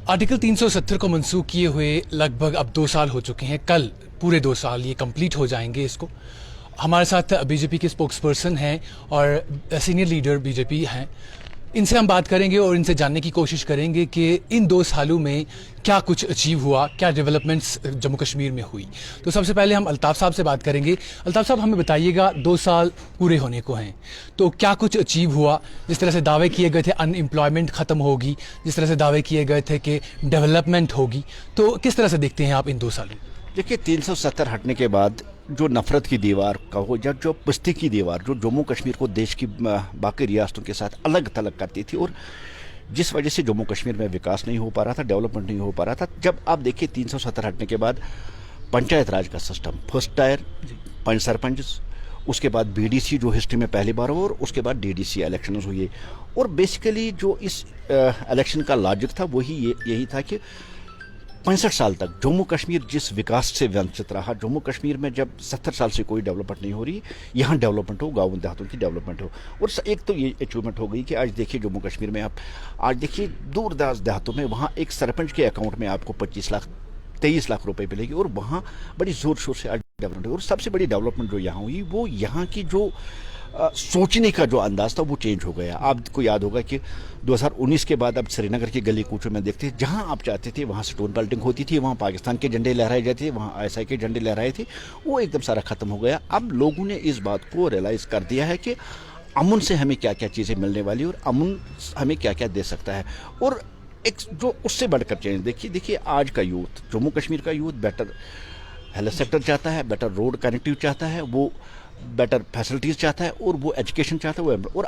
Article 370 को मंसूख किए हुए लगभग अब 2 साल हो चुके हैं। कल पूरे 2 साल ये कंप्लीट हो जाएंगे। इसको हमारे साथ बीजेपी के स्पोक्सपर्सन हैं और सीनियर लीडर बीजेपी हैं। इनसे हम बात करेंगे और इनसे जानने की कोशिश करेंगे कि इन 2 सालों में क्या कुछ अचीव हुआ, क्या डेवलपमेंट्स जम्मू कश्मीर में हुई। तो सबसे पहले हम अल्ताफ़ साहब से बात करेंगे। अल्ताफ़ साहब, हमें बताइएगा 2 साल पूरे होने को हैं, तो क्या कुछ अचीव हुआ? जिस तरह से दावे किए गए थे अनएम्प्लॉयमेंट ख़त्म होगी, जिस तरह से दावे किए गए थे कि डेवलपमेंट होगी, तो किस तरह से देखते हैं आप इन 2 सालों? देखिए, 370 हटने के बाद जो नफरत की दीवार का हो या जो पस्ती की दीवार जो जम्मू कश्मीर को देश की बाकी रियासतों के साथ अलग थलग करती थी, और जिस वजह से जम्मू कश्मीर में विकास नहीं हो पा रहा था, डेवलपमेंट नहीं हो पा रहा था। जब आप देखिए 370 हटने के बाद पंचायत राज का सिस्टम, फर्स्ट टायर पंच सरपंच, उसके बाद बीडीसी जो हिस्ट्री में पहली बार हुआ, और उसके बाद डीडीसी इलेक्शन हुए। और बेसिकली जो इस इलेक्शन का लॉजिक था वही यही था कि 65 साल तक जम्मू कश्मीर जिस विकास से वंचित रहा, जम्मू कश्मीर में जब 70 साल से कोई डेवलपमेंट नहीं हो रही, यहाँ डेवलपमेंट हो, गाँव देहातों की डेवलपमेंट हो। और एक तो ये अचीवमेंट हो गई कि आज देखिए जम्मू कश्मीर में आप आज देखिए दूर दराज देहातों में वहाँ एक सरपंच के अकाउंट में आपको 23 लाख रुपए मिलेगी, और वहाँ बड़ी जोर शोर से आज डेवलपमेंट हुई। और सबसे बड़ी डेवलपमेंट जो यहाँ हुई वो यहाँ की जो सोचने का जो अंदाज था वो चेंज हो गया। आपको याद होगा कि 2019 के बाद अब श्रीनगर की गली कूचों में देखते जहां आप चाहते थे वहां स्टोन पेल्टिंग होती थी, वहां पाकिस्तान के झंडे लहराए जाते थे, वहां आईएसआई के झंडे लहराए थे, वो एकदम सारा खत्म हो गया। अब लोगों ने इस बात को रियलाइज कर दिया है कि अमन से हमें क्या क्या चीज़ें मिलने वाली और अमन हमें क्या क्या दे सकता है। और एक जो उससे बढ़कर चेंज देखिए आज का यूथ, जम्मू कश्मीर का यूथ बेटर हेल्थ सेक्टर चाहता है, बेटर रोड कनेक्टिव चाहता है, वो बेटर फैसिलिटीज़ चाहता है, और वो एजुकेशन चाहता है। वो और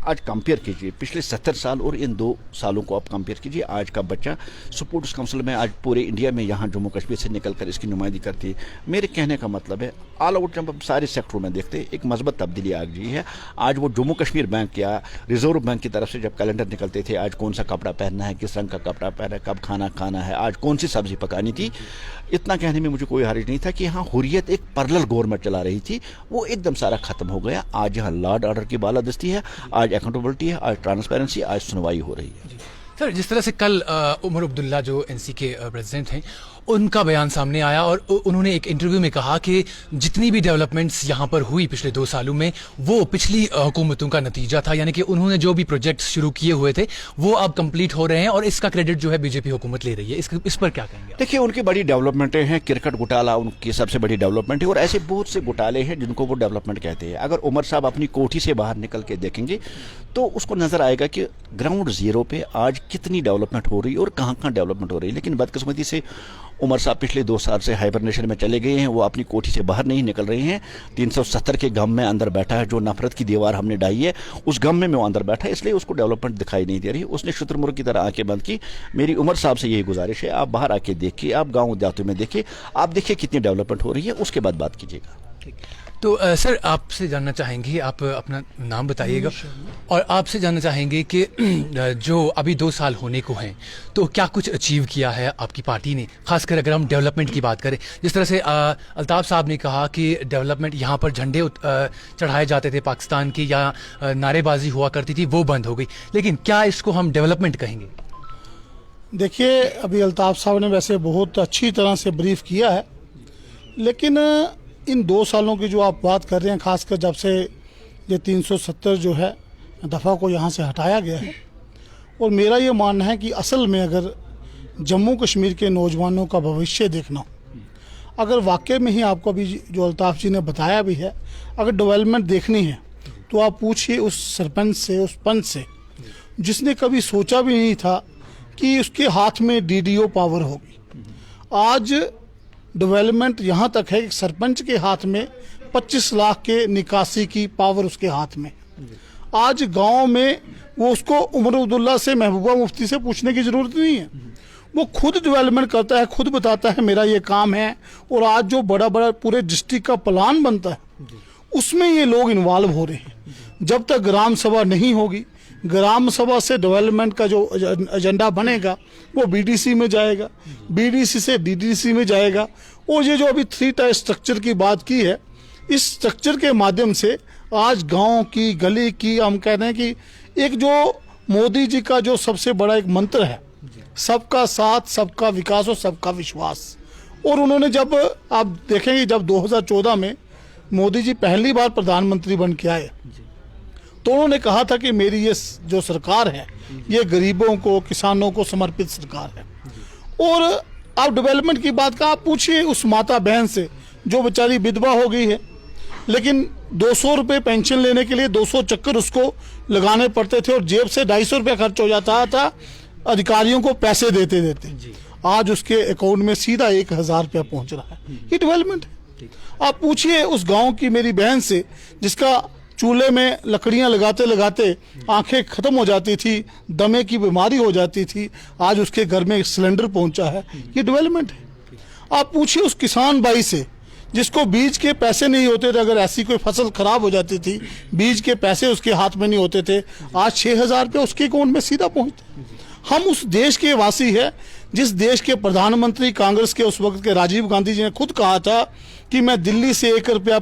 आज कंपेयर कीजिए पिछले 70 साल और इन 2 सालों को आप कंपेयर कीजिए। आज का बच्चा स्पोर्ट्स काउंसिल में आज पूरे इंडिया में यहाँ जम्मू कश्मीर से निकलकर इसकी नुमाइंदगी करती है। मेरे कहने का मतलब है ऑल आउट जब हम सारे सेक्टरों में देखते हैं एक मजबूत तब्दीली आ गई है। आज वो जम्मू कश्मीर बैंक या रिजर्व बैंक की तरफ से जब कैलेंडर निकलते थे, आज कौन सा कपड़ा पहनना है, किस रंग का कपड़ा पहनना है, कब खाना खाना है, आज कौन सी सब्जी पकानी थी, इतना कहने में मुझे कोई हर्ज नहीं था कि हाँ हुर्रियत एक पैरेलल गवर्नमेंट चला रही थी, वो एकदम सारा खत्म हो गया। आज यहाँ लॉ एंड ऑर्डर की बालादस्ती है, आज अकाउंटेबिलिटी है, आज ट्रांसपेरेंसी, आज सुनवाई हो रही है। सर, जिस तरह से कल उमर अब्दुल्ला जो एनसी के प्रेसिडेंट हैं, उनका बयान सामने आया और उन्होंने एक इंटरव्यू में कहा कि जितनी भी डेवलपमेंट्स यहाँ पर हुई पिछले 2 सालों में वो पिछली हुकूमतों का नतीजा था, यानी कि उन्होंने जो भी प्रोजेक्ट्स शुरू किए हुए थे वो अब कंप्लीट हो रहे हैं और इसका क्रेडिट जो है बीजेपी हुकूमत ले रही है। इस पर क्या कहेंगे? देखिए, उनकी बड़ी डेवलपमेंटें हैं। क्रिकेट घोटाला उनकी सबसे बड़ी डेवलपमेंट है, और ऐसे बहुत से घोटाले हैं जिनको वो डेवलपमेंट कहते हैं। अगर उमर साहब अपनी कोठी से बाहर निकल के देखेंगे तो उसको नजर आएगा कि ग्राउंड जीरो पे आज कितनी डेवलपमेंट हो रही है और कहाँ कहाँ डेवलपमेंट हो रही है। लेकिन बदकिस्मती से उमर साहब पिछले 2 साल से हाइबरनेशन में चले गए हैं, वो अपनी कोठी से बाहर नहीं निकल रहे हैं। 370 के गम में अंदर बैठा है, जो नफरत की दीवार हमने डाई है उस गम में वो अंदर बैठा है, इसलिए उसको डेवलपमेंट दिखाई नहीं दे रही। उसने शुतुरमुर्ग की तरह आंखें बंद की। मेरी उमर साहब से यही गुजारिश है, आप बाहर आके देखिए, आप गाँव देहातों में देखिए, आप देखिए कितनी डेवलपमेंट हो रही है, उसके बाद बात कीजिएगा। तो सर, आपसे जानना चाहेंगे, आप अपना नाम बताइएगा, और आपसे जानना चाहेंगे कि जो अभी 2 साल होने को हैं तो क्या कुछ अचीव किया है आपकी पार्टी ने, खासकर अगर हम डेवलपमेंट की बात करें। जिस तरह से अल्ताफ़ साहब ने कहा कि डेवलपमेंट यहाँ पर झंडे चढ़ाए जाते थे पाकिस्तान के या नारेबाजी हुआ करती थी, वो बंद हो गई, लेकिन क्या इसको हम डेवलपमेंट कहेंगे? देखिए, अभी अल्ताफ़ साहब ने वैसे बहुत अच्छी तरह से ब्रीफ किया है, लेकिन इन 2 सालों की जो आप बात कर रहे हैं, खासकर जब से ये 370 जो है दफ़ा को यहाँ से हटाया गया है, और मेरा ये मानना है कि असल में अगर जम्मू कश्मीर के नौजवानों का भविष्य देखना हो, अगर वाकई में ही आपको अभी जो अल्ताफ़ जी ने बताया भी है, अगर डेवलपमेंट देखनी है तो आप पूछिए उस सरपंच से, उस पंच से जिसने कभी सोचा भी नहीं था कि उसके हाथ में डीडीओ पावर होगी। आज डेवलपमेंट यहाँ तक है कि सरपंच के हाथ में 25 लाख के निकासी की पावर उसके हाथ में। आज गांव में वो उसको उमर अब्दुल्ला से, महबूबा मुफ्ती से पूछने की ज़रूरत नहीं है, वो खुद डेवलपमेंट करता है, खुद बताता है मेरा ये काम है। और आज जो बड़ा बड़ा पूरे डिस्ट्रिक्ट का प्लान बनता है उसमें ये लोग इन्वॉल्व हो रहे हैं। जब तक ग्राम सभा नहीं होगी, ग्राम सभा से डेवलपमेंट का जो एजेंडा बनेगा वो बीडीसी में जाएगा, बीडीसी से डीडीसी में जाएगा। और ये जो अभी 3 टायर स्ट्रक्चर की बात की है, इस स्ट्रक्चर के माध्यम से आज गांव की, गली की, हम कह रहे हैं कि एक जो मोदी जी का जो सबसे बड़ा एक मंत्र है सबका साथ, सबका विकास और सबका विश्वास। और उन्होंने जब आप देखेंगे जब 2014 में मोदी जी पहली बार प्रधानमंत्री बन के आए तो उन्होंने कहा था कि मेरी ये जो सरकार है ये गरीबों को, किसानों को समर्पित सरकार है। और आप डेवलपमेंट की बात का आप पूछिए उस माता बहन से जो बेचारी विधवा हो गई है, लेकिन 200 रुपये पेंशन लेने के लिए 200 चक्कर उसको लगाने पड़ते थे और जेब से 250 रुपये खर्च हो जाता था अधिकारियों को पैसे देते देते। आज उसके अकाउंट में सीधा 1000 रुपया पहुंच रहा है। ये डेवलपमेंट है। आप पूछिए उस गांव की मेरी बहन से जिसका चूल्हे में लकड़ियां लगाते लगाते आंखें खत्म हो जाती थी, दमे की बीमारी हो जाती थी, आज उसके घर में सिलेंडर पहुंचा है। ये डेवलपमेंट है। आप पूछिए उस किसान भाई से जिसको बीज के पैसे नहीं होते थे, अगर ऐसी कोई फसल खराब हो जाती थी बीज के पैसे उसके हाथ में नहीं होते थे, आज 6000 रुपये उसके अकाउंट में सीधा पहुंचते। हम उस देश के वासी है जिस देश के प्रधानमंत्री कांग्रेस के उस वक्त के राजीव गांधी जी ने खुद कहा था कि मैं दिल्ली से 1 रुपया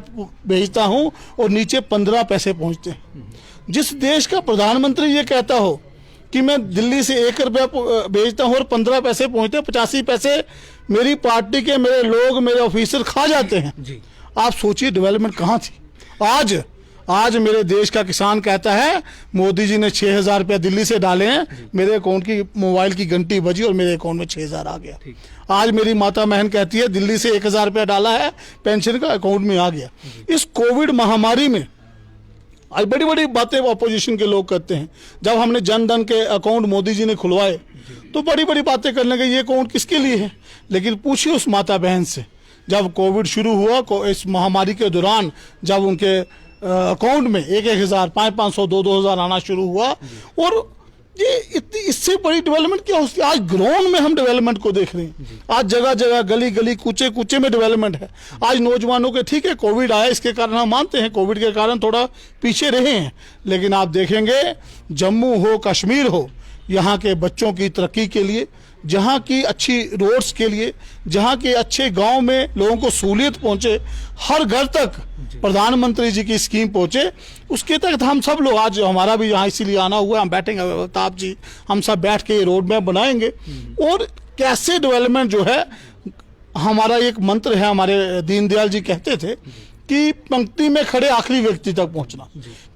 भेजता हूं और नीचे 15 पैसे पहुंचते हैं। जिस देश का प्रधानमंत्री ये कहता हो कि मैं दिल्ली से 1 रुपया भेजता हूं और 15 पैसे पहुंचते, 85 पैसे मेरी पार्टी के मेरे लोग, मेरे ऑफिसर खा जाते हैं। आप सोचिए डेवलपमेंट कहाँ थी। आज मेरे देश का किसान कहता है मोदी जी ने 6000 रुपया दिल्ली से डाले हैं, मेरे अकाउंट की मोबाइल की घंटी बजी और मेरे अकाउंट में 6000 आ गया। आज मेरी माता बहन कहती है दिल्ली से 1000 रुपया डाला है पेंशन का, अकाउंट में आ गया। इस कोविड महामारी में आज बड़ी बड़ी बातें अपोजिशन के लोग करते हैं। जब हमने जन धन के अकाउंट मोदी जी ने खुलवाए तो बड़ी बड़ी बातें करने के ये अकाउंट किसके लिए है। लेकिन पूछिए उस माता बहन से जब कोविड शुरू हुआ, इस महामारी के दौरान जब उनके अकाउंट में 1,000, 500, 2,000 आना शुरू हुआ, और ये इतनी इससे बड़ी डेवलपमेंट क्या होती है। आज ग्राउंड में हम डेवलपमेंट को देख रहे हैं। आज जगह जगह, गली गली, कूचे कूचे में डेवलपमेंट है। आज नौजवानों के, ठीक है कोविड आया, इसके कारण हम मानते हैं कोविड के कारण थोड़ा पीछे रहे हैं, लेकिन आप देखेंगे जम्मू हो, कश्मीर हो, यहाँ के बच्चों की तरक्की के लिए, जहाँ की अच्छी रोड्स के लिए, जहाँ के अच्छे गांव में लोगों को सहूलियत पहुंचे, हर घर तक प्रधानमंत्री जी की स्कीम पहुंचे, उसके तहत हम सब लोग, आज हमारा भी यहाँ इसीलिए आना हुआ, हम बैठेंगे अल्ताफ जी, हम सब बैठ के ये रोड मैप बनाएंगे। और कैसे डेवलपमेंट जो है, हमारा एक मंत्र है, हमारे दीनदयाल जी कहते थे कि पंक्ति में खड़े आखिरी व्यक्ति तक पहुंचना,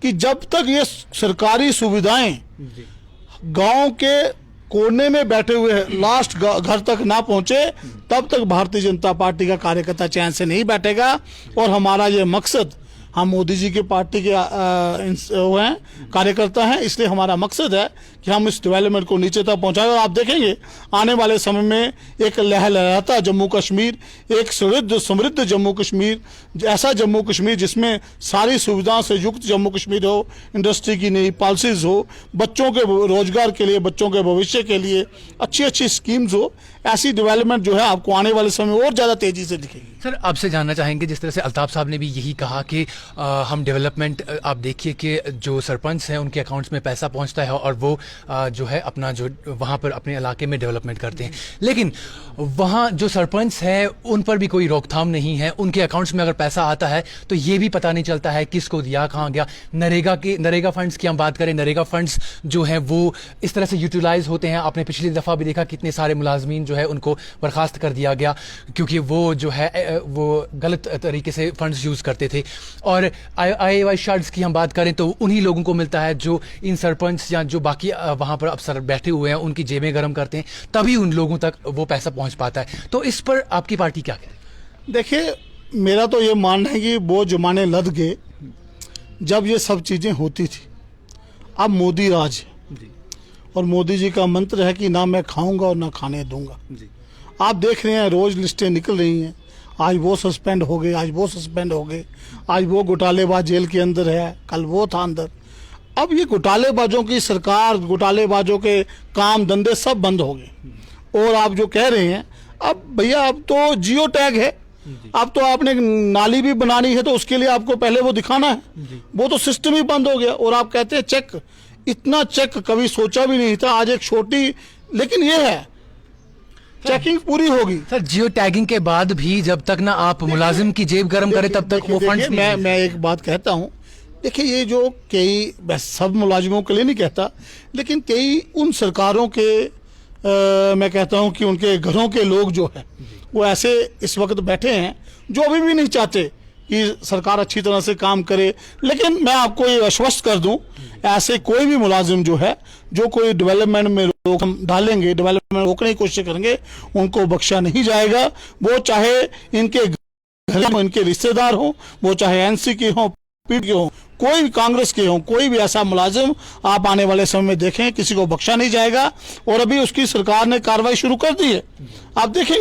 कि जब तक ये सरकारी सुविधाएं गांव के कोने में बैठे हुए लास्ट घर तक ना पहुंचे, तब तक भारतीय जनता पार्टी का कार्यकर्ता चैन से नहीं बैठेगा। और हमारा ये मकसद, हम मोदी जी के पार्टी के वो हैं, कार्यकर्ता हैं, इसलिए हमारा मकसद है कि हम इस डेवलपमेंट को नीचे तक पहुंचाएं। और आप देखेंगे आने वाले समय में एक लहलहाता जम्मू कश्मीर, एक समृद्ध जम्मू कश्मीर, ऐसा जम्मू कश्मीर जिसमें सारी सुविधाओं से युक्त जम्मू कश्मीर हो, इंडस्ट्री की नई पॉलिसीज हो, बच्चों के रोजगार के लिए, बच्चों के भविष्य के लिए अच्छी अच्छी स्कीम्स हो। ऐसी डेवलपमेंट जो है आपको आने वाले समय में और ज़्यादा तेजी से दिखेगी। सर, आपसे जानना चाहेंगे, जिस तरह से अल्ताफ साहब ने भी यही कहा कि हम डेवलपमेंट, आप देखिए कि जो सरपंच हैं उनके अकाउंट्स में पैसा पहुंचता है और वो जो है अपना जो वहाँ पर अपने इलाके में डेवलपमेंट करते हैं, लेकिन वहाँ जो सरपंच हैं उन पर भी कोई रोकथाम नहीं है। उनके अकाउंट्स में अगर पैसा आता है तो ये भी पता नहीं चलता है किसको दिया, कहाँ गया। नरेगा फंड्स की हम बात करें, नरेगा फंड्स जो हैं वो इस तरह से यूटिलाइज होते हैं। आपने पिछली दफ़ा भी देखा कितने सारे मुलाजमीन जो है उनको बर्खास्त कर दिया गया क्योंकि वो जो है वो गलत तरीके से फंड्स यूज़ करते थे। और IAY शार्ड्स की हम बात करें तो उन्हीं लोगों को मिलता है जो इन सरपंच या जो बाकी वहाँ पर अफसर बैठे हुए हैं उनकी जेबें गर्म करते हैं, तभी उन लोगों तक वो पैसा पहुँच पाता है। तो इस पर आपकी पार्टी क्या कहे? देखिए, मेरा तो ये मानना है कि वो जमाने लद गए जब ये सब चीज़ें होती थी। अब मोदी राज है और मोदी जी का मंत्र है कि ना मैं खाऊंगा और ना खाने दूंगा। आप देख रहे हैं रोज लिस्टें निकल रही हैं, आज वो सस्पेंड हो गए, आज वो सस्पेंड हो गए, आज वो घोटालेबाज जेल के अंदर है, कल वो था अंदर। अब ये घोटालेबाजों की सरकार, घोटालेबाजों के काम धंधे सब बंद हो गए। और आप जो कह रहे हैं, अब भैया अब तो जियो टैग है, अब तो आपने नाली भी बनानी है तो उसके लिए आपको पहले वो दिखाना है, वो तो सिस्टम ही बंद हो गया। और आप कहते हैं चेक, इतना चेक कभी सोचा भी नहीं था। आज एक छोटी, लेकिन ये है चेकिंग पूरी होगी। सर, जियो टैगिंग के बाद भी जब तक ना आप मुलाजिम की जेब गर्म करें तब तक वो फंड्स नहीं। मैं एक बात कहता हूँ, देखिए ये जो कई, सब मुलाजिमों के लिए नहीं कहता, लेकिन कई उन सरकारों के मैं कहता हूं कि उनके घरों के लोग जो है वो ऐसे इस वक्त बैठे हैं जो अभी भी नहीं चाहते कि सरकार अच्छी तरह से काम करे। लेकिन मैं आपको ये आश्वस्त कर दूं, ऐसे कोई भी मुलाजिम जो है जो कोई डेवलपमेंट में रोक डालेंगे, डेवलपमेंट रोकने की कोशिश करेंगे, उनको बख्शा नहीं जाएगा। वो चाहे इनके घर में इनके रिश्तेदार हो, वो चाहे एनसी के हों, पीडी के हों, कोई भी कांग्रेस के हों, कोई भी ऐसा मुलाजिम आप आने वाले समय में देखें, किसी को बख्शा नहीं जाएगा। और अभी उसकी सरकार ने कार्रवाई शुरू कर दी है, आप देखेंगे।